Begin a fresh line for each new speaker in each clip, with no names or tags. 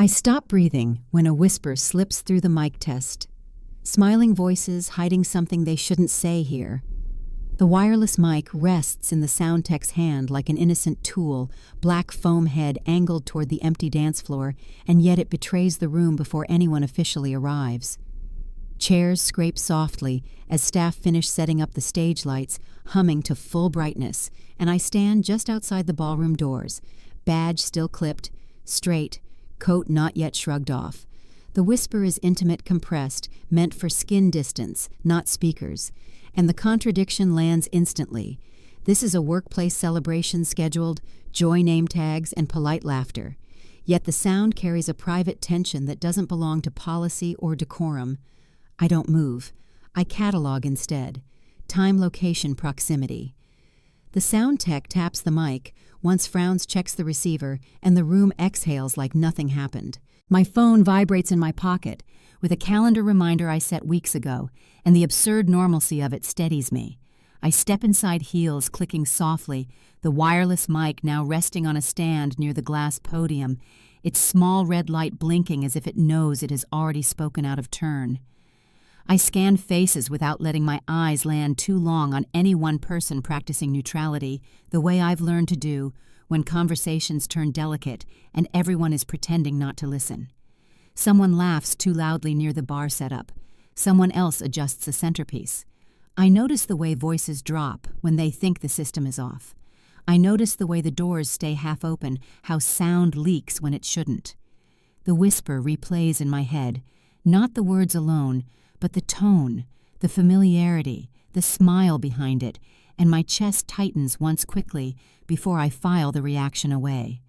I stop breathing when a whisper slips through the mic test. Smiling voices hiding something they shouldn't say here. The wireless mic rests in the sound tech's hand like an innocent tool, black foam head angled toward the empty dance floor, and yet it betrays the room before anyone officially arrives. Chairs scrape softly as staff finish setting up the stage lights, humming to full brightness, and I stand just outside the ballroom doors, badge still clipped, straight, coat not yet shrugged off. The whisper is intimate, compressed, meant for skin distance, not speakers, and the contradiction lands instantly. This is a workplace celebration scheduled, joy name tags, and polite laughter. Yet the sound carries a private tension that doesn't belong to policy or decorum. I don't move. I catalog instead. Time, location, proximity. The sound tech taps the mic, once frowns, checks the receiver, and the room exhales like nothing happened. My phone vibrates in my pocket, with a calendar reminder I set weeks ago, and the absurd normalcy of it steadies me. I step inside heels, clicking softly, the wireless mic now resting on a stand near the glass podium, its small red light blinking as if it knows it has already spoken out of turn. I scan faces without letting my eyes land too long on any one person practicing neutrality, the way I've learned to do when conversations turn delicate and everyone is pretending not to listen. Someone laughs too loudly near the bar setup. Someone else adjusts a centerpiece. I notice the way voices drop when they think the system is off. I notice the way the doors stay half open, how sound leaks when it shouldn't. The whisper replays in my head, not the words alone, but the tone, the familiarity, the smile behind it, and my chest tightens once quickly before I file the reaction away.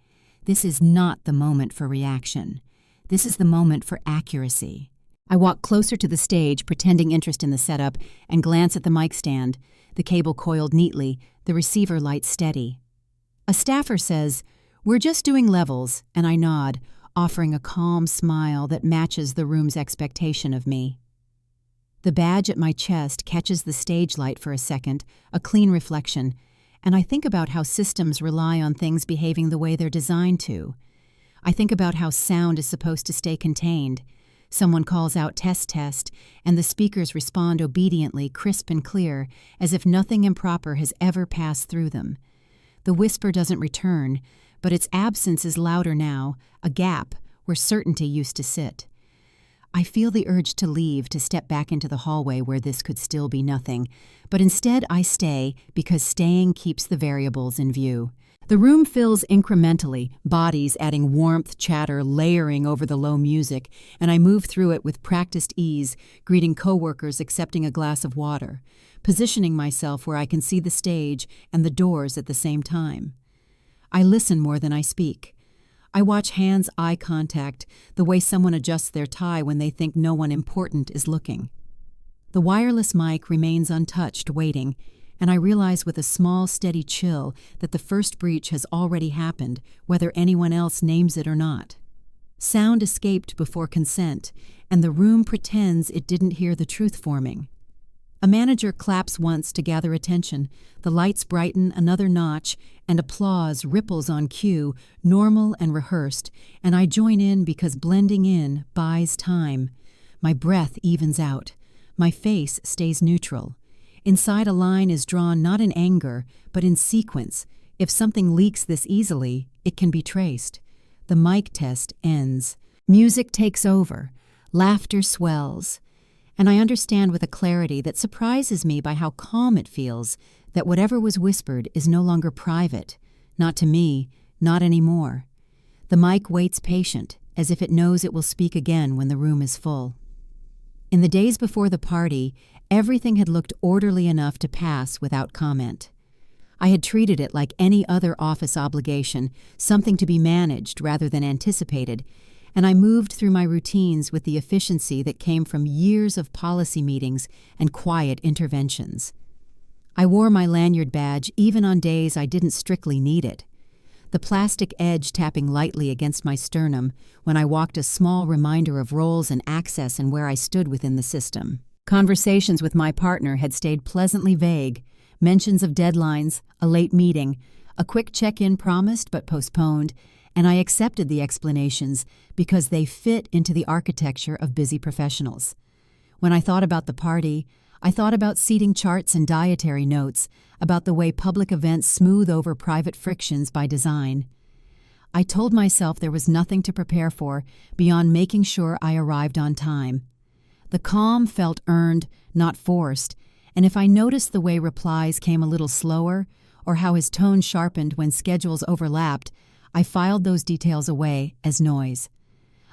This is not the moment for reaction. This is the moment for accuracy. I walk closer to the stage, pretending interest in the setup, and glance at the mic stand, the cable coiled neatly, the receiver light steady. A staffer says, "We're just doing levels," and I nod, offering a calm smile that matches the room's expectation of me. The badge at my chest catches the stage light for a second, a clean reflection, and I think about how systems rely on things behaving the way they're designed to. I think about how sound is supposed to stay contained. Someone calls out test, test, and the speakers respond obediently, crisp and clear, as if nothing improper has ever passed through them. The whisper doesn't return, but its absence is louder now, a gap where certainty used to sit. I feel the urge to leave, to step back into the hallway where this could still be nothing, but instead I stay because staying keeps the variables in view. The room fills incrementally, bodies adding warmth, chatter, layering over the low music, and I move through it with practiced ease, greeting coworkers, accepting a glass of water, positioning myself where I can see the stage and the doors at the same time. I listen more than I speak. I watch hands' eye contact, the way someone adjusts their tie when they think no one important is looking. The wireless mic remains untouched, waiting, and I realize with a small, steady chill that the first breach has already happened, whether anyone else names it or not. Sound escaped before consent, and the room pretends it didn't hear the truth forming. A manager claps once to gather attention, the lights brighten another notch, and applause ripples on cue, normal and rehearsed, and I join in because blending in buys time. My breath evens out. My face stays neutral. Inside a line is drawn not in anger, but in sequence. If something leaks this easily, it can be traced. The mic test ends. Music takes over. Laughter swells. And I understand with a clarity that surprises me by how calm it feels that whatever was whispered is no longer private. Not to me, not anymore. The mic waits patient, as if it knows it will speak again when the room is full. In the days before the party, everything had looked orderly enough to pass without comment. I had treated it like any other office obligation, something to be managed rather than anticipated, and I moved through my routines with the efficiency that came from years of policy meetings and quiet interventions. I wore my lanyard badge even on days I didn't strictly need it. The plastic edge tapping lightly against my sternum when I walked a small reminder of roles and access and where I stood within the system. Conversations with my partner had stayed pleasantly vague, mentions of deadlines, a late meeting, a quick check-in promised but postponed, and I accepted the explanations because they fit into the architecture of busy professionals. When I thought about the party, I thought about seating charts and dietary notes, about the way public events smooth over private frictions by design. I told myself there was nothing to prepare for beyond making sure I arrived on time. The calm felt earned, not forced, and if I noticed the way replies came a little slower, or how his tone sharpened when schedules overlapped, I filed those details away as noise.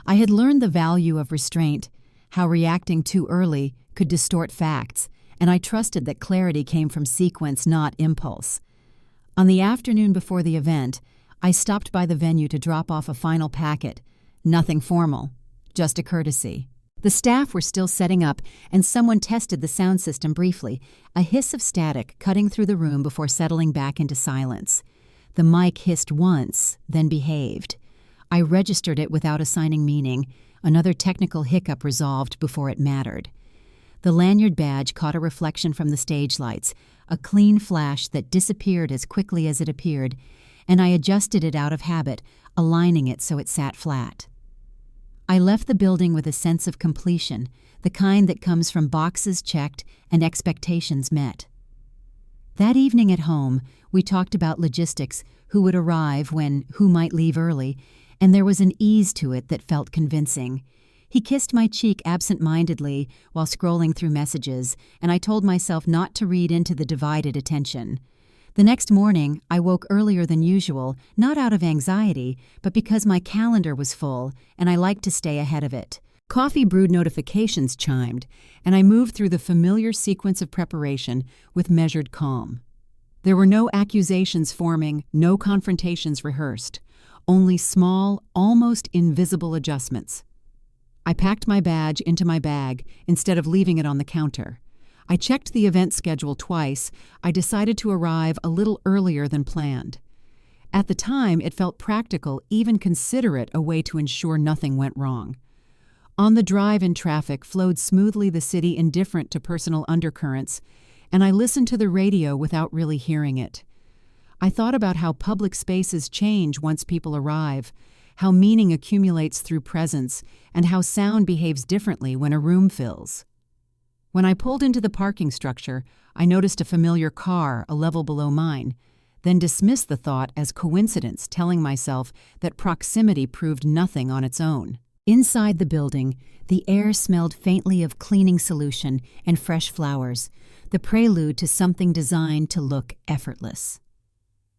I had learned the value of restraint, how reacting too early could distort facts, and I trusted that clarity came from sequence, not impulse. On the afternoon before the event, I stopped by the venue to drop off a final packet. Nothing formal, just a courtesy. The staff were still setting up, and someone tested the sound system briefly, a hiss of static cutting through the room before settling back into silence. The mic hissed once, then behaved. I registered it without assigning meaning, another technical hiccup resolved before it mattered. The lanyard badge caught a reflection from the stage lights, a clean flash that disappeared as quickly as it appeared, and I adjusted it out of habit, aligning it so it sat flat. I left the building with a sense of completion, the kind that comes from boxes checked and expectations met. That evening at home, we talked about logistics, who would arrive when, who might leave early, and there was an ease to it that felt convincing. He kissed my cheek absent-mindedly while scrolling through messages, and I told myself not to read into the divided attention. The next morning, I woke earlier than usual, not out of anxiety, but because my calendar was full, and I liked to stay ahead of it. Coffee brewed notifications chimed, and I moved through the familiar sequence of preparation with measured calm. There were no accusations forming, no confrontations rehearsed, only small, almost invisible adjustments. I packed my badge into my bag instead of leaving it on the counter. I checked the event schedule twice. I decided to arrive a little earlier than planned. At the time, it felt practical, even considerate, a way to ensure nothing went wrong. On the drive in traffic flowed smoothly the city indifferent to personal undercurrents, and I listened to the radio without really hearing it. I thought about how public spaces change once people arrive, how meaning accumulates through presence, and how sound behaves differently when a room fills. When I pulled into the parking structure, I noticed a familiar car a level below mine, then dismissed the thought as coincidence, telling myself that proximity proved nothing on its own. Inside the building, the air smelled faintly of cleaning solution and fresh flowers, the prelude to something designed to look effortless.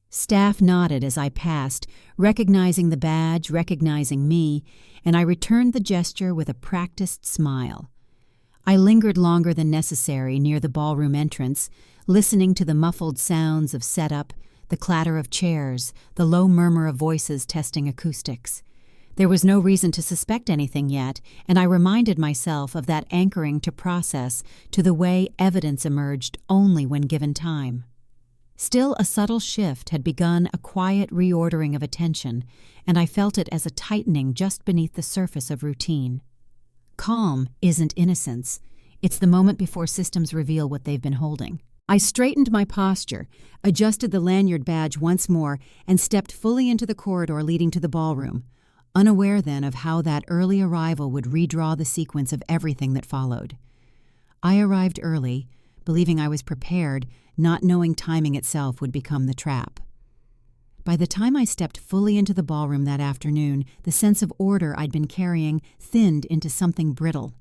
Staff nodded as I passed, recognizing the badge, recognizing me, and I returned the gesture with a practiced smile. I lingered longer than necessary near the ballroom entrance, listening to the muffled sounds of setup, the clatter of chairs, the low murmur of voices testing acoustics. There was no reason to suspect anything yet, and I reminded myself of that anchoring to process, to the way evidence emerged only when given time. Still, a subtle shift had begun, a quiet reordering of attention, and I felt it as a tightening just beneath the surface of routine. Calm isn't innocence. It's the moment before systems reveal what they've been holding. I straightened my posture, adjusted the lanyard badge once more, and stepped fully into the corridor leading to the ballroom, unaware then of how that early arrival would redraw the sequence of everything that followed. I arrived early, believing I was prepared, not knowing timing itself would become the trap. By the time I stepped fully into the ballroom that afternoon, the sense of order I'd been carrying thinned into something brittle.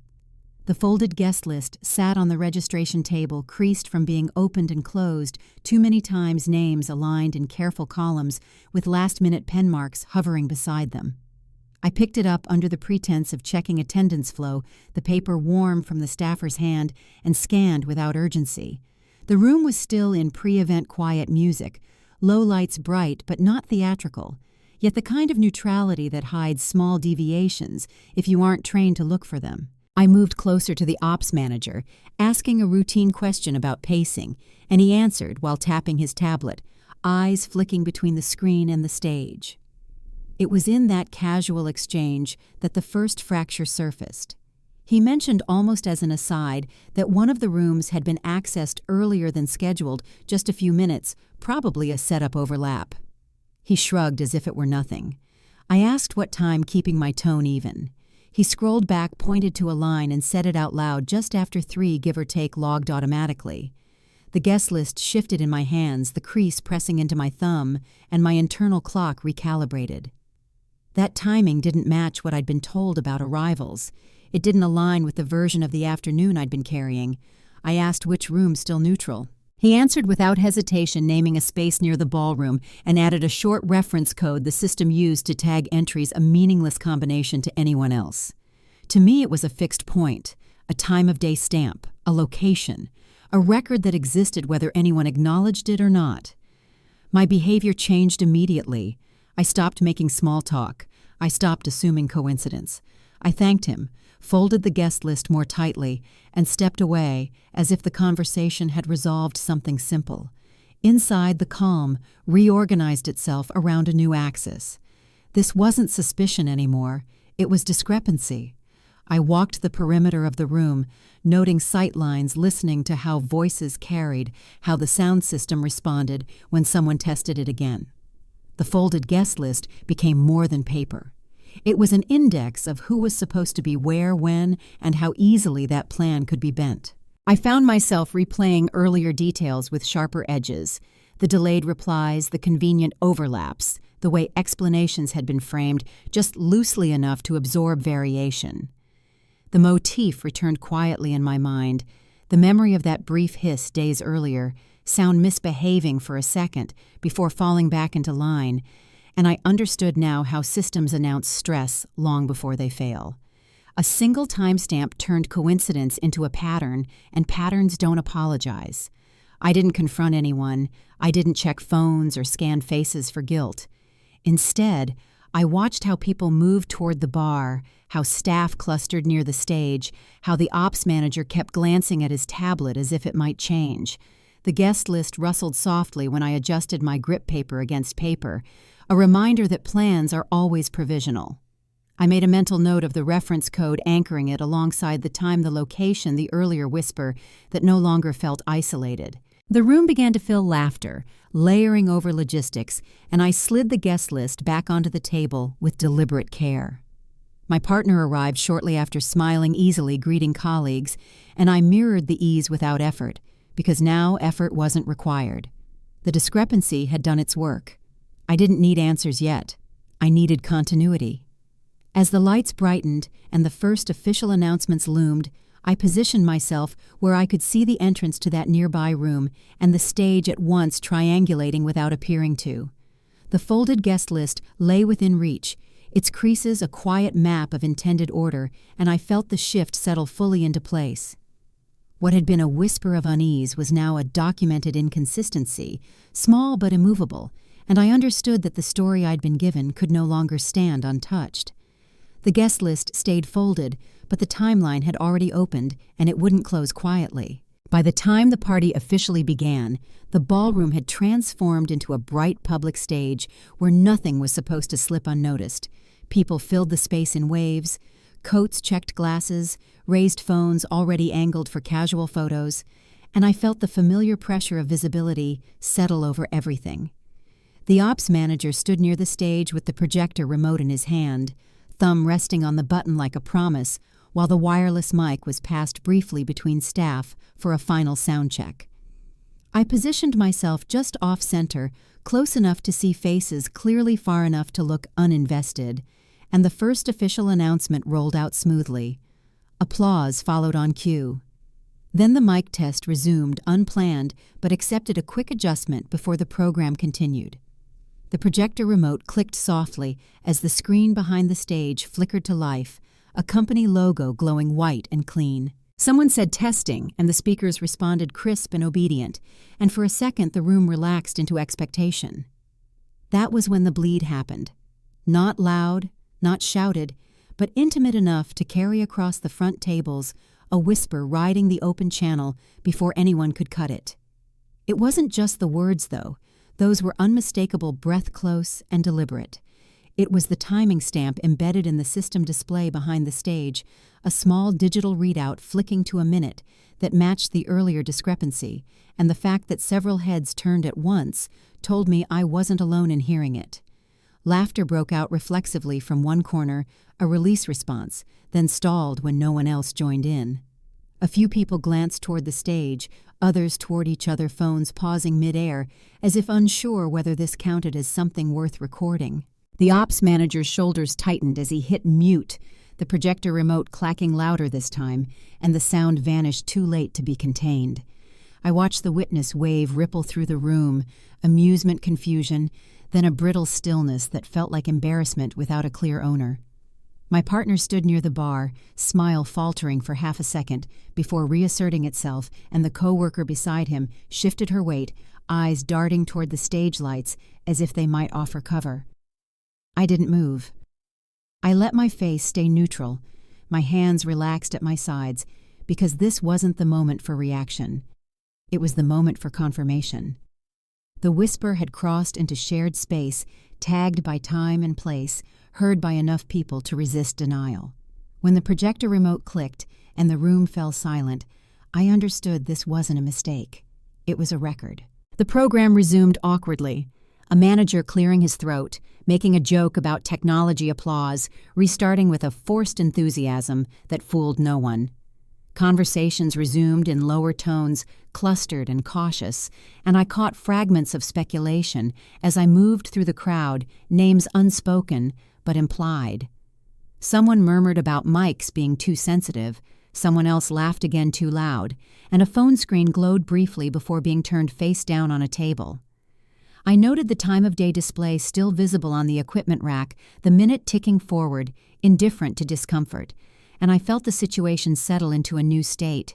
The folded guest list sat on the registration table, creased from being opened and closed, too many times names aligned in careful columns with last-minute pen marks hovering beside them. I picked it up under the pretense of checking attendance flow, the paper warm from the staffer's hand, and scanned without urgency. The room was still in pre-event quiet music, low lights bright but not theatrical, yet the kind of neutrality that hides small deviations if you aren't trained to look for them. I moved closer to the ops manager, asking a routine question about pacing, and he answered while tapping his tablet, eyes flicking between the screen and the stage. It was in that casual exchange that the first fracture surfaced. He mentioned almost as an aside that one of the rooms had been accessed earlier than scheduled, just a few minutes, probably a setup overlap. He shrugged as if it were nothing. I asked what time, keeping my tone even. He scrolled back, pointed to a line, and said it out loud just after 3, give or take, logged automatically. The guest list shifted in my hands, the crease pressing into my thumb, and my internal clock recalibrated. That timing didn't match what I'd been told about arrivals. It didn't align with the version of the afternoon I'd been carrying. I asked which room still neutral. He answered without hesitation, naming a space near the ballroom, and added a short reference code the system used to tag entries, a meaningless combination to anyone else. To me, it was a fixed point, a time of day stamp, a location, a record that existed whether anyone acknowledged it or not. My behavior changed immediately. I stopped making small talk. I stopped assuming coincidence. I thanked him, folded the guest list more tightly, and stepped away as if the conversation had resolved something simple. Inside, the calm reorganized itself around a new axis. This wasn't suspicion anymore. It was discrepancy. I walked the perimeter of the room, noting sight lines, listening to how voices carried, how the sound system responded when someone tested it again. The folded guest list became more than paper. It was an index of who was supposed to be where, when, and how easily that plan could be bent. I found myself replaying earlier details with sharper edges, the delayed replies, the convenient overlaps, the way explanations had been framed just loosely enough to absorb variation. The motif returned quietly in my mind, the memory of that brief hiss days earlier, sound misbehaving for a second before falling back into line, and I understood now how systems announce stress long before they fail. A single timestamp turned coincidence into a pattern, and patterns don't apologize. I didn't confront anyone. I didn't check phones or scan faces for guilt. Instead, I watched how people moved toward the bar, how staff clustered near the stage, how the ops manager kept glancing at his tablet as if it might change. The guest list rustled softly when I adjusted my grip paper against paper, a reminder that plans are always provisional. I made a mental note of the reference code anchoring it alongside the time, the location, the earlier whisper that no longer felt isolated. The room began to fill laughter, layering over logistics, and I slid the guest list back onto the table with deliberate care. My partner arrived shortly after, smiling easily, greeting colleagues, and I mirrored the ease without effort, because now effort wasn't required. The discrepancy had done its work. I didn't need answers yet. I needed continuity. As the lights brightened and the first official announcements loomed, I positioned myself where I could see the entrance to that nearby room and the stage at once, triangulating without appearing to. The folded guest list lay within reach, its creases a quiet map of intended order, and I felt the shift settle fully into place. What had been a whisper of unease was now a documented inconsistency, small but immovable, and I understood that the story I'd been given could no longer stand untouched. The guest list stayed folded, but the timeline had already opened, and it wouldn't close quietly. By the time the party officially began, the ballroom had transformed into a bright public stage where nothing was supposed to slip unnoticed. People filled the space in waves, coats checked glasses, raised phones already angled for casual photos, and I felt the familiar pressure of visibility settle over everything. The ops manager stood near the stage with the projector remote in his hand, thumb resting on the button like a promise, while the wireless mic was passed briefly between staff for a final sound check. I positioned myself just off-center, close enough to see faces, clearly far enough to look uninvested, and the first official announcement rolled out smoothly. Applause followed on cue. Then the mic test resumed, unplanned, but accepted a quick adjustment before the program continued. The projector remote clicked softly as the screen behind the stage flickered to life, a company logo glowing white and clean. Someone said testing, and the speakers responded crisp and obedient, and for a second the room relaxed into expectation. That was when the bleed happened. Not loud, not shouted, but intimate enough to carry across the front tables, a whisper riding the open channel before anyone could cut it. It wasn't just the words, though. Those were unmistakable, breath-close and deliberate. It was the timing stamp embedded in the system display behind the stage, a small digital readout flicking to a minute that matched the earlier discrepancy, and the fact that several heads turned at once told me I wasn't alone in hearing it. Laughter broke out reflexively from one corner, a release response, then stalled when no one else joined in. A few people glanced toward the stage, others toward each other, phones pausing mid-air, as if unsure whether this counted as something worth recording. The ops manager's shoulders tightened as he hit mute, the projector remote clacking louder this time, and the sound vanished too late to be contained. I watched the witness wave ripple through the room, amusement, confusion, then a brittle stillness that felt like embarrassment without a clear owner. My partner stood near the bar, smile faltering for half a second before reasserting itself, and the co-worker beside him shifted her weight, eyes darting toward the stage lights as if they might offer cover. I didn't move. I let my face stay neutral, my hands relaxed at my sides, because this wasn't the moment for reaction. It was the moment for confirmation. The whisper had crossed into shared space, tagged by time and place, heard by enough people to resist denial. When the projector remote clicked and the room fell silent, I understood this wasn't a mistake. It was a record. The program resumed awkwardly, a manager clearing his throat, making a joke about technology applause, restarting with a forced enthusiasm that fooled no one. Conversations resumed in lower tones, clustered and cautious, and I caught fragments of speculation as I moved through the crowd, names unspoken but implied. Someone murmured about mics being too sensitive, someone else laughed again too loud, and a phone screen glowed briefly before being turned face down on a table. I noted the time-of-day display still visible on the equipment rack, the minute ticking forward, indifferent to discomfort, and I felt the situation settle into a new state.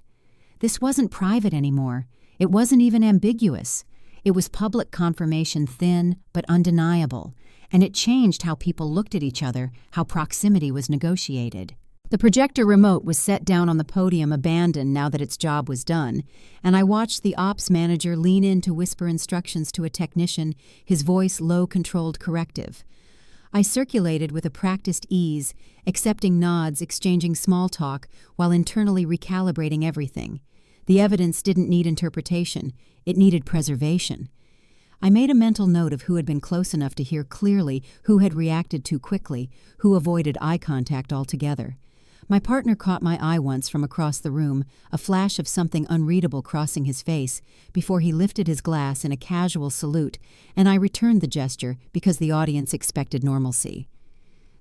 This wasn't private anymore. It wasn't even ambiguous. It was public confirmation, thin but undeniable, and it changed how people looked at each other, how proximity was negotiated. The projector remote was set down on the podium, abandoned now that its job was done, and I watched the ops manager lean in to whisper instructions to a technician, his voice low, controlled corrective. I circulated with a practiced ease, accepting nods, exchanging small talk, while internally recalibrating everything. The evidence didn't need interpretation, it needed preservation. I made a mental note of who had been close enough to hear clearly, who had reacted too quickly, who avoided eye contact altogether. My partner caught my eye once from across the room, a flash of something unreadable crossing his face, before he lifted his glass in a casual salute, and I returned the gesture because the audience expected normalcy.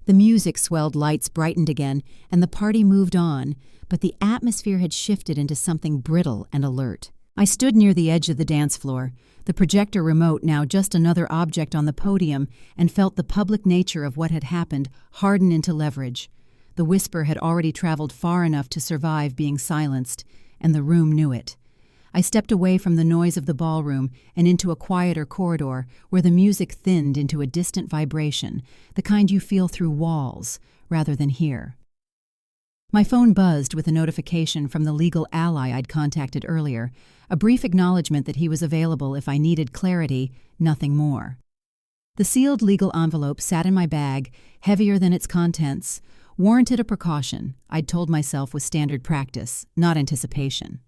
The music swelled, lights brightened again, and the party moved on, but the atmosphere had shifted into something brittle and alert. I stood near the edge of the dance floor, the projector remote now just another object on the podium, and felt the public nature of what had happened harden into leverage. The whisper had already traveled far enough to survive being silenced, and the room knew it. I stepped away from the noise of the ballroom and into a quieter corridor where the music thinned into a distant vibration, the kind you feel through walls rather than hear. My phone buzzed with a notification from the legal ally I'd contacted earlier, a brief acknowledgement that he was available if I needed clarity, nothing more. The sealed legal envelope sat in my bag, heavier than its contents, warranted a precaution I'd told myself was standard practice, not anticipation.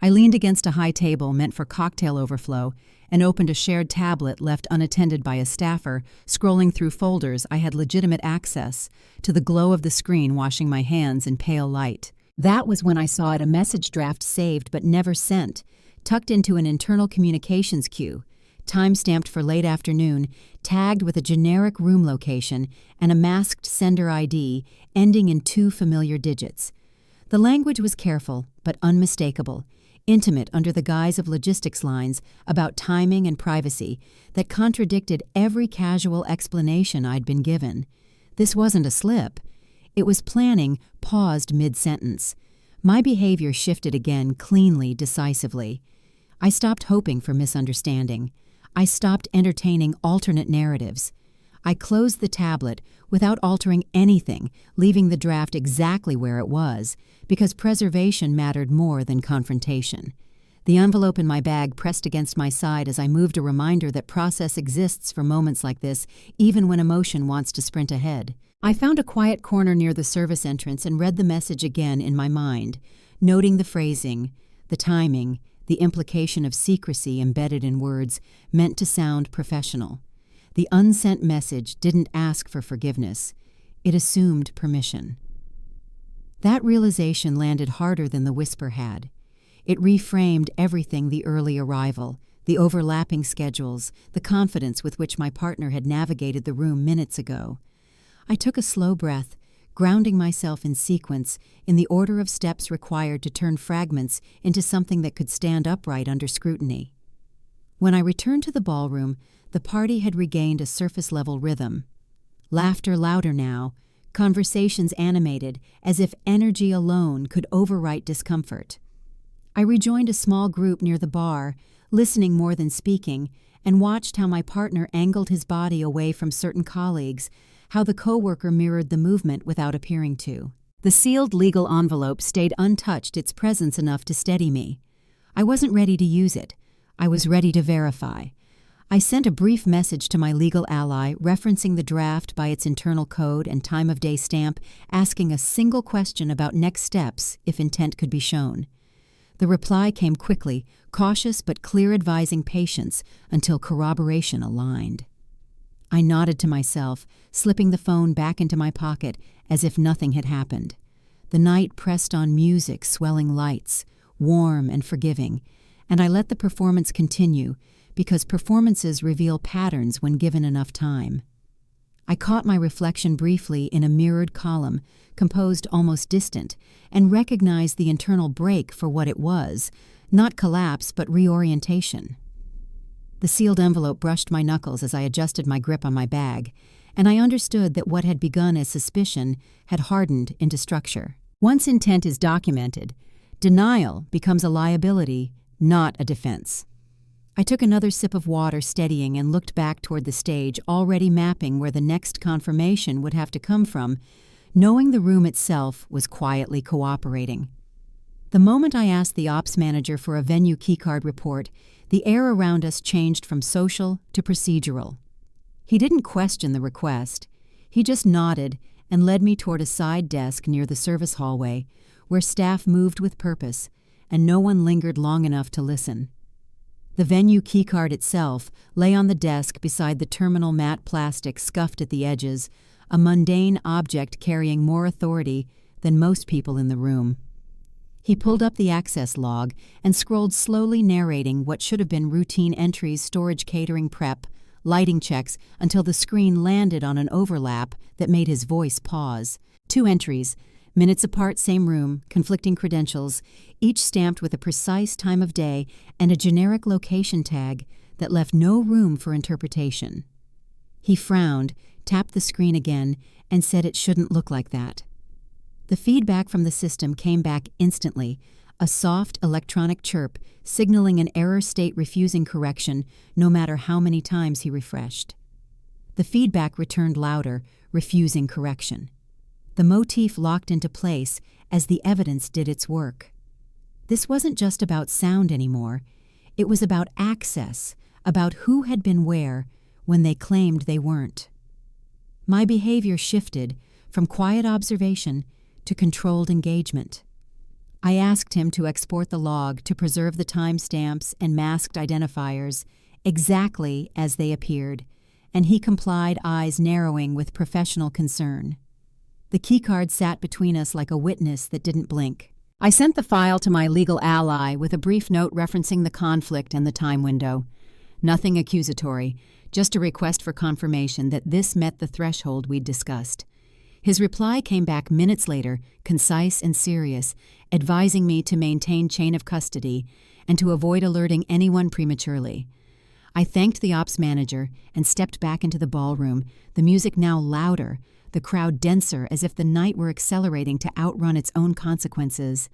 I leaned against a high table meant for cocktail overflow and opened a shared tablet left unattended by a staffer, scrolling through folders I had legitimate access to, the glow of the screen washing my hands in pale light. That was when I saw it, a message draft saved but never sent, tucked into an internal communications queue, time-stamped for late afternoon, tagged with a generic room location and a masked sender ID ending in 2 familiar digits. The language was careful but unmistakable, intimate under the guise of logistics lines about timing and privacy that contradicted every casual explanation I'd been given. This wasn't a slip. It was planning paused mid-sentence. My behavior shifted again cleanly, decisively. I stopped hoping for misunderstanding. I stopped entertaining alternate narratives. I closed the tablet without altering anything, leaving the draft exactly where it was, because preservation mattered more than confrontation. The envelope in my bag pressed against my side as I moved, a reminder that process exists for moments like this, even when emotion wants to sprint ahead. I found a quiet corner near the service entrance and read the message again in my mind, noting the phrasing, the timing, the implication of secrecy embedded in words meant to sound professional. The unsent message didn't ask for forgiveness. It assumed permission. That realization landed harder than the whisper had. It reframed everything: the early arrival, the overlapping schedules, the confidence with which my partner had navigated the room minutes ago. I took a slow breath, grounding myself in sequence, in the order of steps required to turn fragments into something that could stand upright under scrutiny. When I returned to the ballroom, the party had regained a surface-level rhythm. Laughter louder now, conversations animated, as if energy alone could overwrite discomfort. I rejoined a small group near the bar, listening more than speaking, and watched how my partner angled his body away from certain colleagues, how the coworker mirrored the movement without appearing to. The sealed legal envelope stayed untouched, its presence enough to steady me. I wasn't ready to use it. I was ready to verify. I sent a brief message to my legal ally, referencing the draft by its internal code and time-of-day stamp, asking a single question about next steps if intent could be shown. The reply came quickly, cautious but clear, advising patience until corroboration aligned. I nodded to myself, slipping the phone back into my pocket as if nothing had happened. The night pressed on music, swelling lights, warm and forgiving, and I let the performance continue, because performances reveal patterns when given enough time. I caught my reflection briefly in a mirrored column, composed almost distant, and recognized the internal break for what it was, not collapse but reorientation. The sealed envelope brushed my knuckles as I adjusted my grip on my bag, and I understood that what had begun as suspicion had hardened into structure. Once intent is documented, denial becomes a liability, not a defense. I took another sip of water, steadying, and looked back toward the stage, already mapping where the next confirmation would have to come from, knowing the room itself was quietly cooperating. The moment I asked the ops manager for a venue keycard report, the air around us changed from social to procedural. He didn't question the request. He just nodded and led me toward a side desk near the service hallway, where staff moved with purpose, and no one lingered long enough to listen. The venue keycard itself lay on the desk beside the terminal matte plastic scuffed at the edges, a mundane object carrying more authority than most people in the room. He pulled up the access log and scrolled slowly, narrating what should have been routine entries: storage, catering, prep, lighting checks, until the screen landed on an overlap that made his voice pause. 2 entries, minutes apart, same room, conflicting credentials, each stamped with a precise time of day and a generic location tag that left no room for interpretation. He frowned, tapped the screen again, and said it shouldn't look like that. The feedback from the system came back instantly, a soft electronic chirp signaling an error state refusing correction no matter how many times he refreshed. The feedback returned louder, refusing correction. The motif locked into place as the evidence did its work. This wasn't just about sound anymore. It was about access, about who had been where when they claimed they weren't. My behavior shifted from quiet observation to controlled engagement. I asked him to export the log to preserve the timestamps and masked identifiers exactly as they appeared, and he complied, eyes narrowing with professional concern. The keycard sat between us like a witness that didn't blink. I sent the file to my legal ally with a brief note referencing the conflict and the time window. Nothing accusatory, just a request for confirmation that this met the threshold we'd discussed. His reply came back minutes later, concise and serious, advising me to maintain chain of custody and to avoid alerting anyone prematurely. I thanked the ops manager and stepped back into the ballroom, the music now louder, the crowd denser, as if the night were accelerating to outrun its own consequences.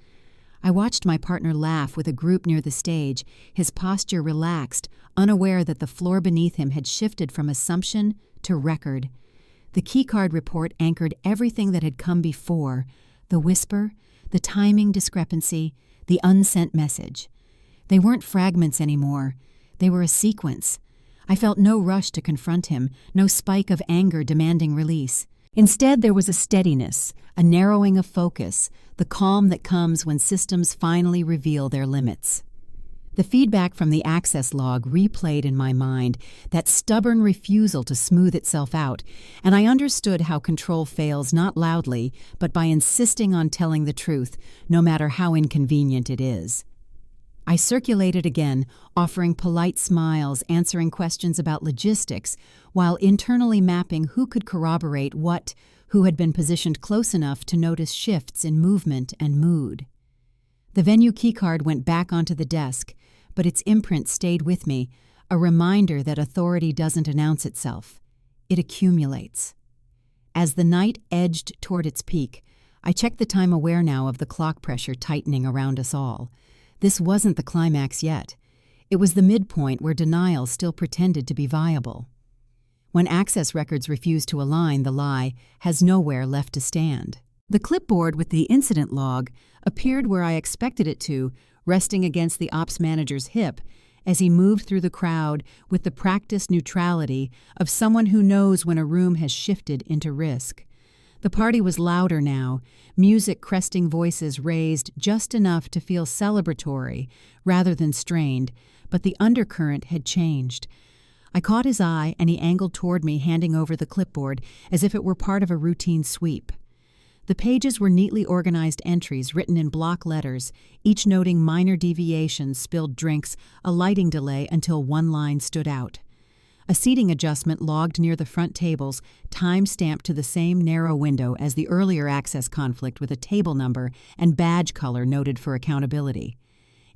I watched my partner laugh with a group near the stage, his posture relaxed, unaware that the floor beneath him had shifted from assumption to record. The keycard report anchored everything that had come before: the whisper, the timing discrepancy, the unsent message. They weren't fragments anymore. They were a sequence. I felt no rush to confront him, no spike of anger demanding release. Instead, there was a steadiness, a narrowing of focus, the calm that comes when systems finally reveal their limits. The feedback from the access log replayed in my mind, that stubborn refusal to smooth itself out, and I understood how control fails not loudly, but by insisting on telling the truth, no matter how inconvenient it is. I circulated again, offering polite smiles, answering questions about logistics, while internally mapping who could corroborate what, who had been positioned close enough to notice shifts in movement and mood. The venue keycard went back onto the desk, but its imprint stayed with me, a reminder that authority doesn't announce itself. It accumulates. As the night edged toward its peak, I checked the time, aware now of the clock pressure tightening around us all. This wasn't the climax yet. It was the midpoint where denial still pretended to be viable. When access records refuse to align, the lie has nowhere left to stand. The clipboard with the incident log appeared where I expected it to, resting against the ops manager's hip as he moved through the crowd with the practiced neutrality of someone who knows when a room has shifted into risk. The party was louder now, music cresting, voices raised just enough to feel celebratory rather than strained, but the undercurrent had changed. I caught his eye, and he angled toward me, handing over the clipboard as if it were part of a routine sweep. The pages were neatly organized entries written in block letters, each noting minor deviations, spilled drinks, a lighting delay until one line stood out. A seating adjustment logged near the front tables, time-stamped to the same narrow window as the earlier access conflict, with a table number and badge color noted for accountability.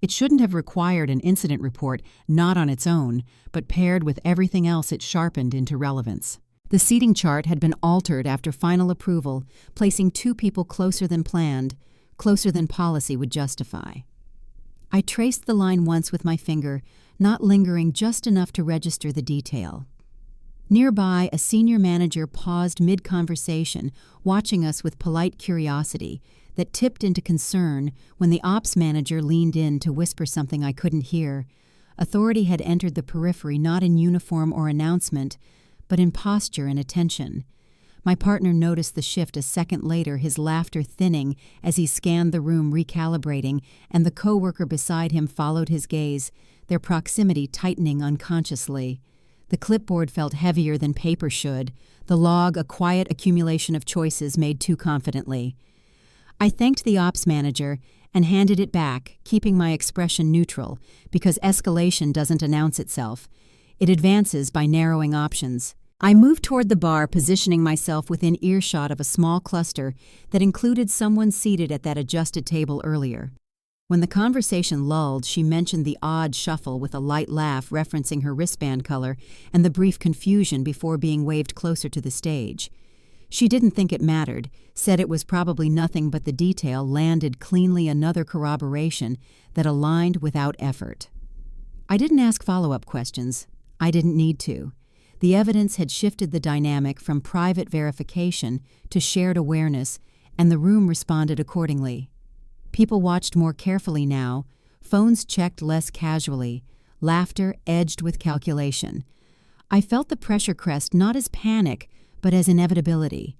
It shouldn't have required an incident report, not on its own, but paired with everything else it sharpened into relevance. The seating chart had been altered after final approval, placing 2 people closer than planned, closer than policy would justify. I traced the line once with my finger, not lingering just enough to register the detail. Nearby, a senior manager paused mid-conversation, watching us with polite curiosity that tipped into concern when the ops manager leaned in to whisper something I couldn't hear. Authority had entered the periphery, not in uniform or announcement, but in posture and attention. My partner noticed the shift a second later, his laughter thinning as he scanned the room, recalibrating, and the coworker beside him followed his gaze, their proximity tightening unconsciously. The clipboard felt heavier than paper should, the log a quiet accumulation of choices made too confidently. I thanked the ops manager and handed it back, keeping my expression neutral, because escalation doesn't announce itself. It advances by narrowing options. I moved toward the bar, positioning myself within earshot of a small cluster that included someone seated at that adjusted table earlier. When the conversation lulled, she mentioned the odd shuffle with a light laugh, referencing her wristband color and the brief confusion before being waved closer to the stage. She didn't think it mattered, said it was probably nothing, but the detail landed cleanly, another corroboration that aligned without effort. I didn't ask follow-up questions. I didn't need to. The evidence had shifted the dynamic from private verification to shared awareness, and the room responded accordingly. People watched more carefully now, phones checked less casually, laughter edged with calculation. I felt the pressure crest not as panic, but as inevitability.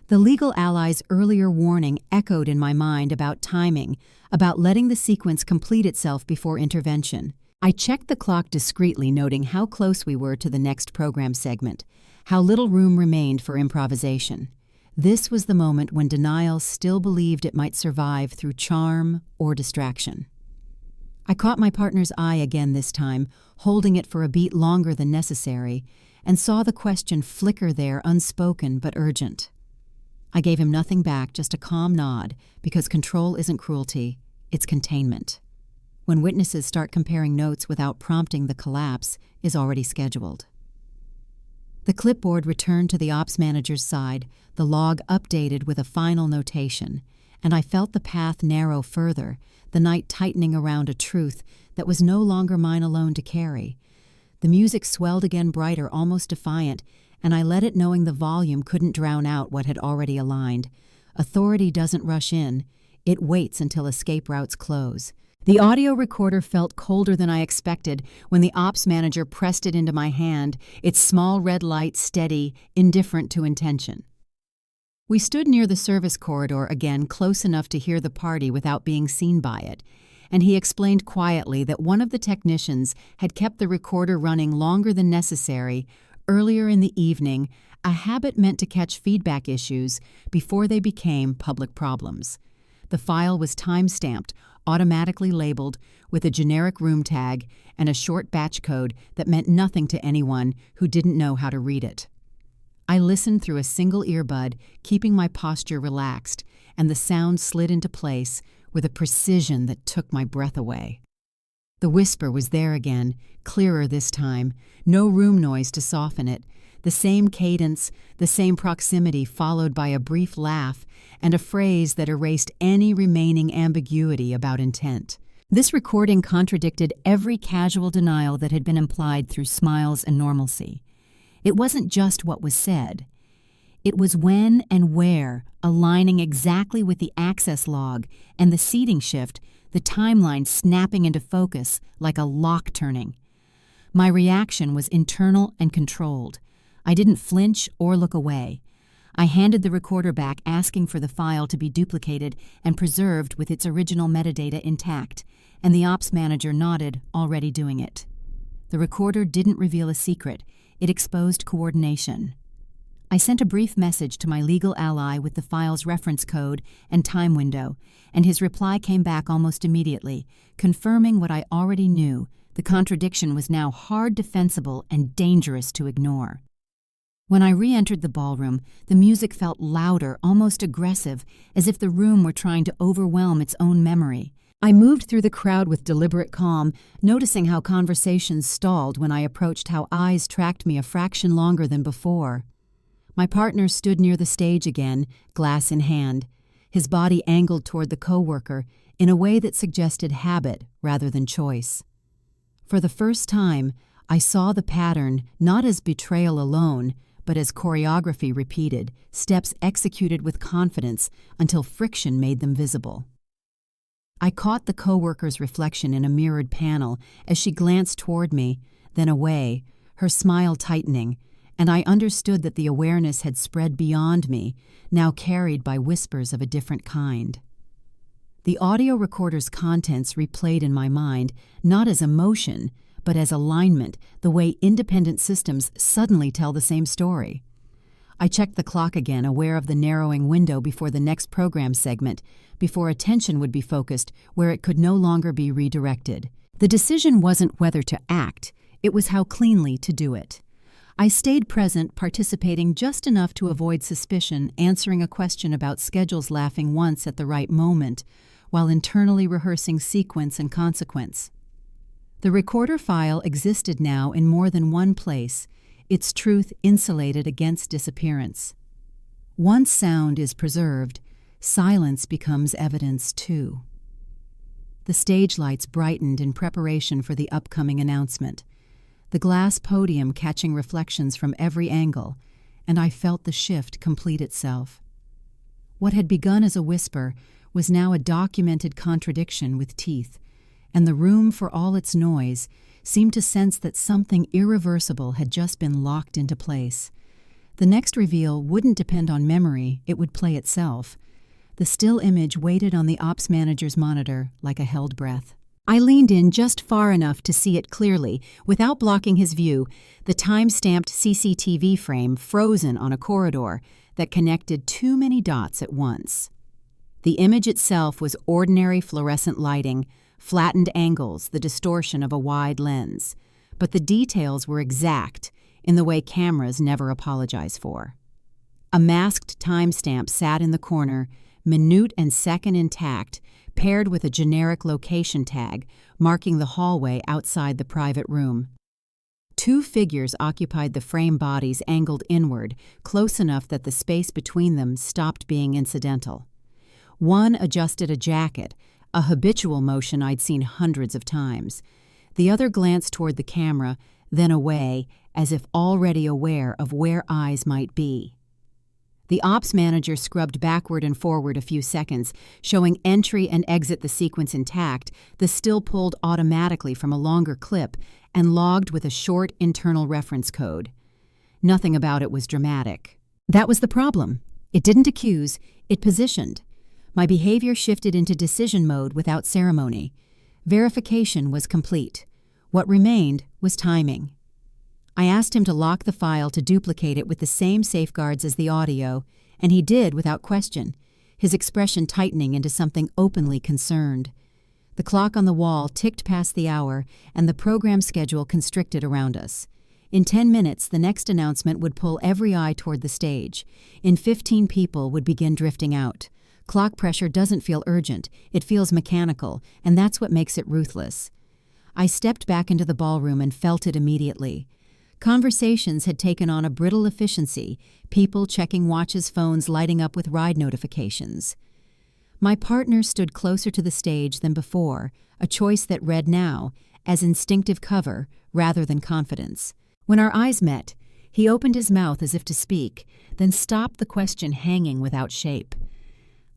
The legal ally's earlier warning echoed in my mind about timing, about letting the sequence complete itself before intervention. I checked the clock discreetly, noting how close we were to the next program segment, how little room remained for improvisation. This was the moment when denial still believed it might survive through charm or distraction. I caught my partner's eye again this time, holding it for a beat longer than necessary, and saw the question flicker there, unspoken but urgent. I gave him nothing back, just a calm nod, because control isn't cruelty, it's containment. When witnesses start comparing notes without prompting, the collapse is already scheduled. The clipboard returned to the ops manager's side, the log updated with a final notation, and I felt the path narrow further, the night tightening around a truth that was no longer mine alone to carry. The music swelled again, brighter, almost defiant, and I let it, knowing the volume couldn't drown out what had already aligned. Authority doesn't rush in, it waits until escape routes close. The audio recorder felt colder than I expected when the ops manager pressed it into my hand, its small red light steady, indifferent to intention. We stood near the service corridor again, close enough to hear the party without being seen by it, and he explained quietly that one of the technicians had kept the recorder running longer than necessary earlier in the evening, a habit meant to catch feedback issues before they became public problems. The file was time-stamped, automatically labeled with a generic room tag and a short batch code that meant nothing to anyone who didn't know how to read it. I listened through a single earbud, keeping my posture relaxed, and the sound slid into place with a precision that took my breath away. The whisper was there again, clearer this time, no room noise to soften it, the same cadence, the same proximity followed by a brief laugh and a phrase that erased any remaining ambiguity about intent. This recording contradicted every casual denial that had been implied through smiles and normalcy. It wasn't just what was said. It was when and where, aligning exactly with the access log and the seating shift, the timeline snapping into focus like a lock turning. My reaction was internal and controlled. I didn't flinch or look away. I handed the recorder back, asking for the file to be duplicated and preserved with its original metadata intact, and the ops manager nodded, already doing it. The recorder didn't reveal a secret. It exposed coordination. I sent a brief message to my legal ally with the file's reference code and time window, and his reply came back almost immediately, confirming what I already knew. The contradiction was now hard defensible and dangerous to ignore. When I re-entered the ballroom, the music felt louder, almost aggressive, as if the room were trying to overwhelm its own memory. I moved through the crowd with deliberate calm, noticing how conversations stalled when I approached, how eyes tracked me a fraction longer than before. My partner stood near the stage again, glass in hand, his body angled toward the coworker in a way that suggested habit rather than choice. For the first time, I saw the pattern not as betrayal alone, but as choreography repeated, steps executed with confidence until friction made them visible. I caught the coworker's reflection in a mirrored panel as she glanced toward me, then away, her smile tightening, and I understood that the awareness had spread beyond me, now carried by whispers of a different kind. The audio recorder's contents replayed in my mind, not as emotion, but as alignment, the way independent systems suddenly tell the same story. I checked the clock again, aware of the narrowing window before the next program segment, before attention would be focused where it could no longer be redirected. The decision wasn't whether to act, it was how cleanly to do it. I stayed present, participating just enough to avoid suspicion, answering a question about schedules, laughing once at the right moment, while internally rehearsing sequence and consequence. The recorder file existed now in more than one place, its truth insulated against disappearance. Once sound is preserved, silence becomes evidence too. The stage lights brightened in preparation for the upcoming announcement, the glass podium catching reflections from every angle, and I felt the shift complete itself. What had begun as a whisper was now a documented contradiction with teeth, and the room, for all its noise, seemed to sense that something irreversible had just been locked into place. The next reveal wouldn't depend on memory, it would play itself. The still image waited on the ops manager's monitor like a held breath. I leaned in just far enough to see it clearly, without blocking his view, the time-stamped CCTV frame frozen on a corridor that connected too many dots at once. The image itself was ordinary fluorescent lighting, flattened angles, the distortion of a wide lens. But the details were exact, in the way cameras never apologize for. A masked timestamp sat in the corner, minute and second intact, paired with a generic location tag marking the hallway outside the private room. Two figures occupied the frame bodies angled inward, close enough that the space between them stopped being incidental. One adjusted a jacket, a habitual motion I'd seen hundreds of times. The other glanced toward the camera, then away, as if already aware of where eyes might be. The ops manager scrubbed backward and forward a few seconds, showing entry and exit the sequence intact, the still pulled automatically from a longer clip, and logged with a short internal reference code. Nothing about it was dramatic. That was the problem. It didn't accuse, it positioned. My behavior shifted into decision mode without ceremony. Verification was complete. What remained was timing. I asked him to lock the file to duplicate it with the same safeguards as the audio, and he did without question, his expression tightening into something openly concerned. The clock on the wall ticked past the hour, and the program schedule constricted around us. In 10 minutes, the next announcement would pull every eye toward the stage. In 15 people would begin drifting out. Clock pressure doesn't feel urgent, it feels mechanical, and that's what makes it ruthless. I stepped back into the ballroom and felt it immediately. Conversations had taken on a brittle efficiency, people checking watches, phones lighting up with ride notifications. My partner stood closer to the stage than before, a choice that read now as instinctive cover rather than confidence. When our eyes met, he opened his mouth as if to speak, then stopped the question hanging without shape.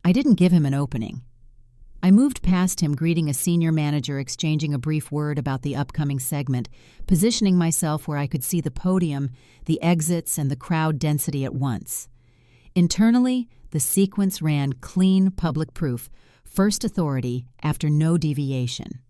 I didn't give him an opening. I moved past him, greeting a senior manager, exchanging a brief word about the upcoming segment, positioning myself where I could see the podium, the exits, and the crowd density at once. Internally, the sequence ran clean public proof, first authority after no deviation.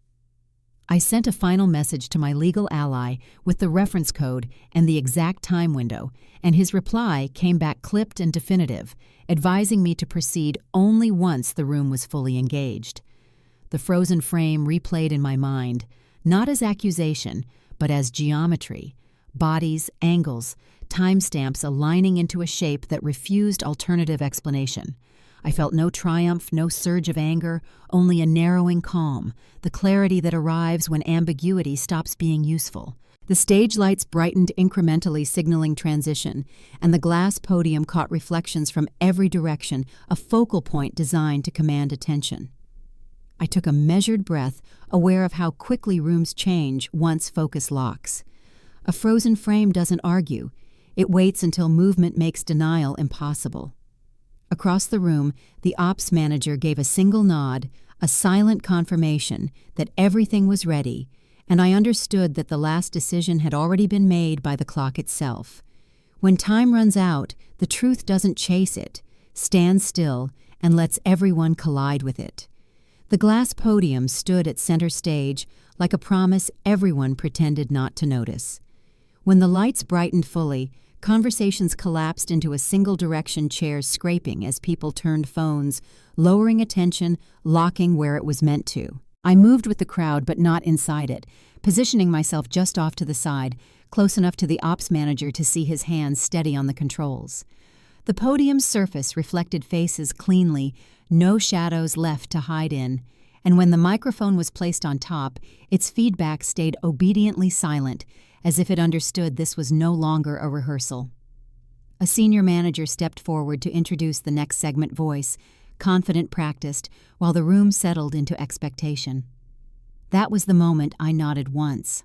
I sent a final message to my legal ally with the reference code and the exact time window, and his reply came back clipped and definitive, advising me to proceed only once the room was fully engaged. The frozen frame replayed in my mind, not as accusation, but as geometry, bodies, angles, timestamps aligning into a shape that refused alternative explanation. I felt no triumph, no surge of anger, only a narrowing calm, the clarity that arrives when ambiguity stops being useful. The stage lights brightened incrementally, signaling transition, and the glass podium caught reflections from every direction, a focal point designed to command attention. I took a measured breath, aware of how quickly rooms change once focus locks. A frozen frame doesn't argue. It waits until movement makes denial impossible. Across the room, the ops manager gave a single nod, a silent confirmation that everything was ready, and I understood that the last decision had already been made by the clock itself. When time runs out, the truth doesn't chase it, stands still, and lets everyone collide with it. The glass podium stood at center stage like a promise everyone pretended not to notice. When the lights brightened fully, conversations collapsed into a single-direction chair scraping as people turned phones, lowering attention, locking where it was meant to. I moved with the crowd but not inside it, positioning myself just off to the side, close enough to the ops manager to see his hands steady on the controls. The podium's surface reflected faces cleanly, no shadows left to hide in, and when the microphone was placed on top, its feedback stayed obediently silent, as if it understood this was no longer a rehearsal. A senior manager stepped forward to introduce the next segment voice, confident, practiced, while the room settled into expectation. That was the moment I nodded once.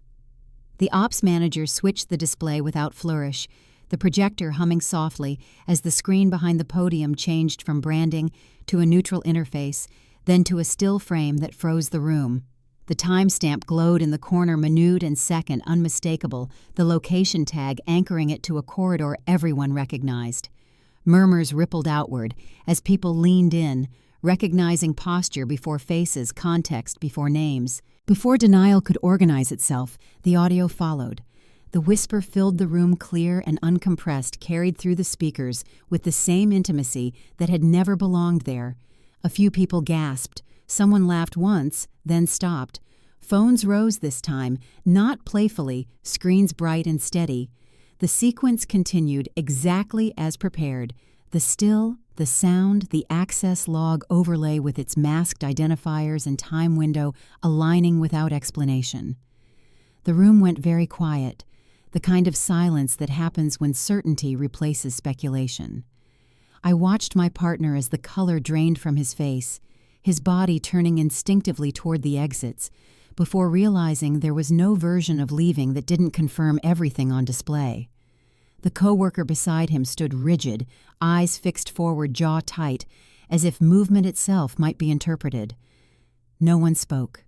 The ops manager switched the display without flourish, the projector humming softly as the screen behind the podium changed from branding to a neutral interface, then to a still frame that froze the room. The timestamp glowed in the corner, minute and second, unmistakable, the location tag anchoring it to a corridor everyone recognized. Murmurs rippled outward as people leaned in, recognizing posture before faces, context before names. Before denial could organize itself, the audio followed. The whisper filled the room, clear and uncompressed, carried through the speakers with the same intimacy that had never belonged there. A few people gasped. Someone laughed once, then stopped. Phones rose this time, not playfully, screens bright and steady. The sequence continued exactly as prepared. The still, the sound, the access log overlay with its masked identifiers and time window aligning without explanation. The room went very quiet, the kind of silence that happens when certainty replaces speculation. I watched my partner as the color drained from his face, his body turning instinctively toward the exits, before realizing there was no version of leaving that didn't confirm everything on display. The coworker beside him stood rigid, eyes fixed forward, jaw tight, as if movement itself might be interpreted. No one spoke.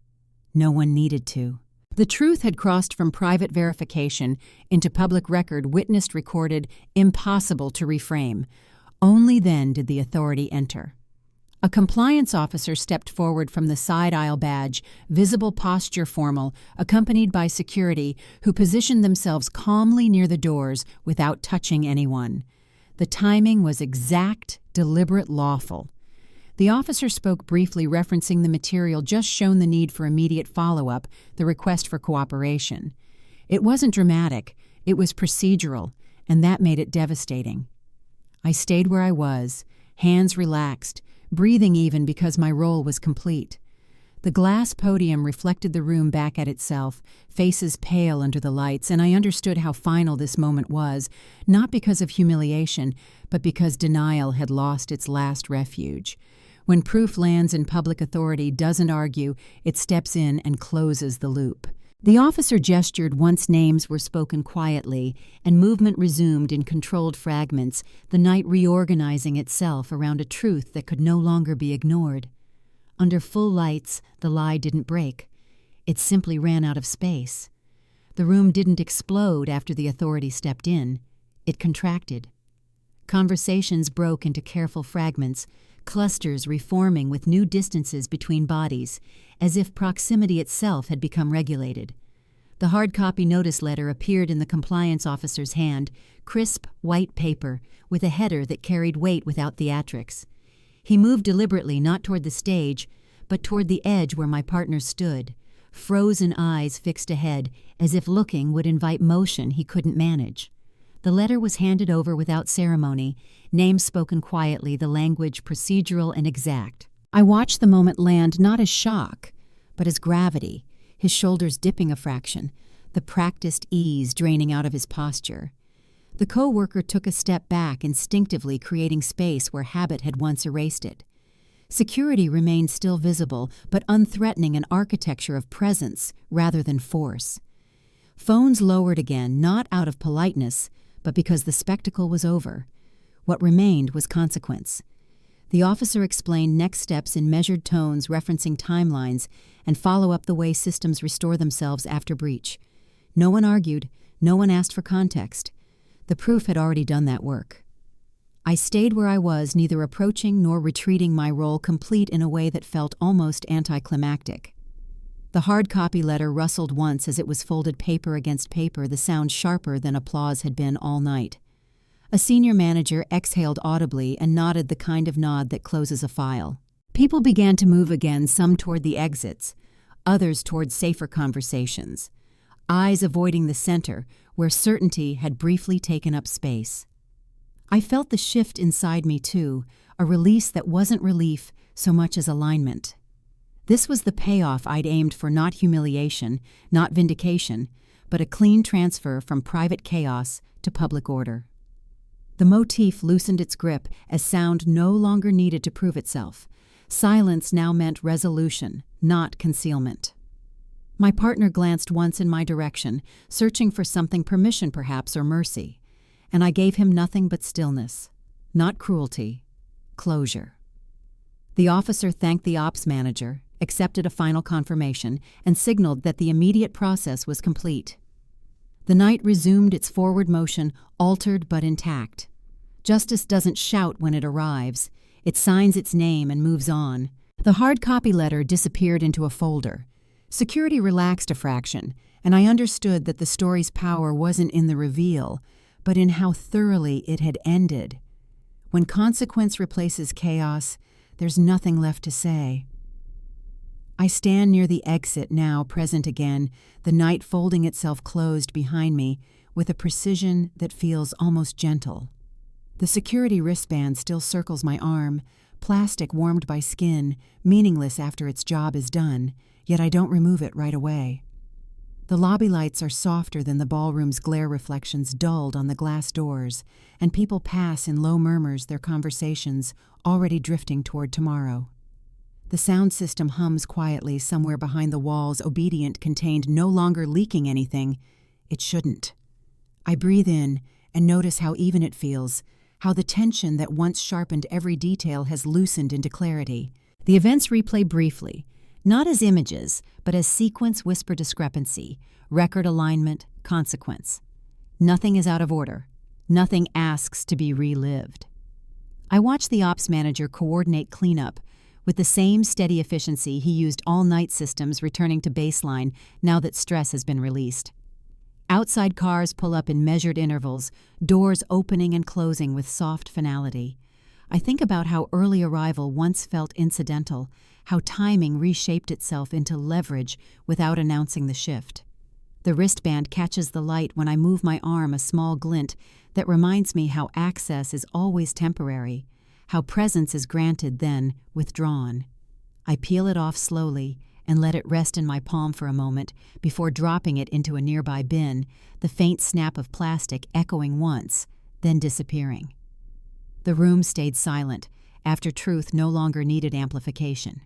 No one needed to. The truth had crossed from private verification into public record, witnessed, recorded, impossible to reframe. Only then did the authority enter. A compliance officer stepped forward from the side aisle badge, visible posture formal, accompanied by security who positioned themselves calmly near the doors without touching anyone. The timing was exact, deliberate, lawful. The officer spoke briefly, referencing the material just shown the need for immediate follow-up, the request for cooperation. It wasn't dramatic, it was procedural, and that made it devastating. I stayed where I was, hands relaxed, breathing even because my role was complete. The glass podium reflected the room back at itself, faces pale under the lights, and I understood how final this moment was, not because of humiliation, but because denial had lost its last refuge. When proof lands in public authority doesn't argue, it steps in and closes the loop. The officer gestured once names were spoken quietly, and movement resumed in controlled fragments, the night reorganizing itself around a truth that could no longer be ignored. Under full lights, the lie didn't break. It simply ran out of space. The room didn't explode after the authority stepped in. It contracted. Conversations broke into careful fragments, clusters reforming with new distances between bodies, as if proximity itself had become regulated. The hard copy notice letter appeared in the compliance officer's hand, crisp white paper, with a header that carried weight without theatrics. He moved deliberately, not toward the stage, but toward the edge where my partner stood, frozen eyes fixed ahead, as if looking would invite motion he couldn't manage. The letter was handed over without ceremony, names spoken quietly, the language procedural and exact. I watched the moment land not as shock, but as gravity, his shoulders dipping a fraction, the practiced ease draining out of his posture. The co-worker took a step back, instinctively creating space where habit had once erased it. Security remained still visible, but unthreatening, an architecture of presence rather than force. Phones lowered again, not out of politeness, but because the spectacle was over. What remained was consequence. The officer explained next steps in measured tones, referencing timelines, and follow up the way systems restore themselves after breach. No one argued, no one asked for context. The proof had already done that work. I stayed where I was, neither approaching nor retreating, my role complete in a way that felt almost anticlimactic. The hard copy letter rustled once as it was folded paper against paper, the sound sharper than applause had been all night. A senior manager exhaled audibly and nodded the kind of nod that closes a file. People began to move again, some toward the exits, others toward safer conversations, eyes avoiding the center, where certainty had briefly taken up space. I felt the shift inside me too, a release that wasn't relief so much as alignment. This was the payoff I'd aimed for, not humiliation, not vindication, but a clean transfer from private chaos to public order. The motif loosened its grip as sound no longer needed to prove itself. Silence now meant resolution, not concealment. My partner glanced once in my direction, searching for something, permission perhaps, or mercy, and I gave him nothing but stillness, not cruelty, closure. The officer thanked the ops manager, accepted a final confirmation, and signaled that the immediate process was complete. The night resumed its forward motion, altered but intact. Justice doesn't shout when it arrives. It signs its name and moves on. The hard copy letter disappeared into a folder. Security relaxed a fraction, and I understood that the story's power wasn't in the reveal, but in how thoroughly it had ended. When consequence replaces chaos, there's nothing left to say. I stand near the exit now, present again, the night folding itself closed behind me with a precision that feels almost gentle. The security wristband still circles my arm, plastic warmed by skin, meaningless after its job is done, yet I don't remove it right away. The lobby lights are softer than the ballroom's glare reflections, dulled on the glass doors, and people pass in low murmurs, their conversations already drifting toward tomorrow. The sound system hums quietly somewhere behind the walls, obedient, contained, no longer leaking anything. It shouldn't. I breathe in and notice how even it feels, how the tension that once sharpened every detail has loosened into clarity. The events replay briefly, not as images, but as sequence whisper discrepancy, record alignment, consequence. Nothing is out of order. Nothing asks to be relived. I watch the ops manager coordinate cleanup, with the same steady efficiency he used all night systems returning to baseline now that stress has been released. Outside cars pull up in measured intervals, doors opening and closing with soft finality. I think about how early arrival once felt incidental, how timing reshaped itself into leverage without announcing the shift. The wristband catches the light when I move my arm, a small glint that reminds me how access is always temporary, how presence is granted then withdrawn. I peel it off slowly and let it rest in my palm for a moment before dropping it into a nearby bin, the faint snap of plastic echoing once, then disappearing. The room stayed silent, after truth no longer needed amplification.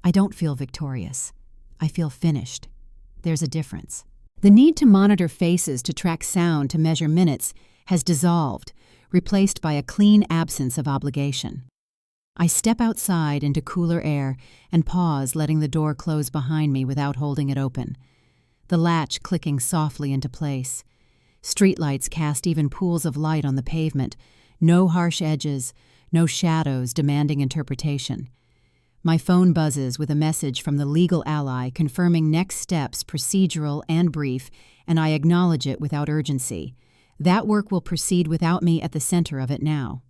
I don't feel victorious. I feel finished. There's a difference. The need to monitor faces to track sound to measure minutes has dissolved, replaced by a clean absence of obligation. I step outside into cooler air and pause, letting the door close behind me without holding it open. The latch clicking softly into place. Streetlights cast even pools of light on the pavement. No harsh edges, no shadows demanding interpretation. My phone buzzes with a message from the legal ally confirming next steps, procedural and brief, and I acknowledge it without urgency. That work will proceed without me at the center of it now.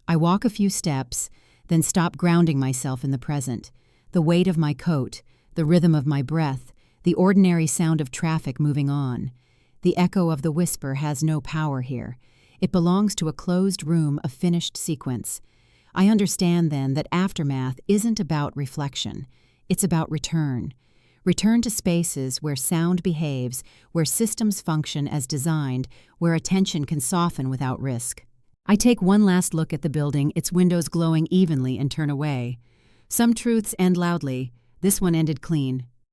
I walk a few steps, then stop, grounding myself in the present. The weight of my coat, the rhythm of my breath, the ordinary sound of traffic moving on. The echo of the whisper has no power here. It belongs to a closed room, a finished sequence. I understand then that aftermath isn't about reflection. It's about return. Return to spaces where sound behaves, where systems function as designed, where attention can soften without risk. I take one last look at the building, its windows glowing evenly, and turn away. Some truths end loudly. This one ended clean.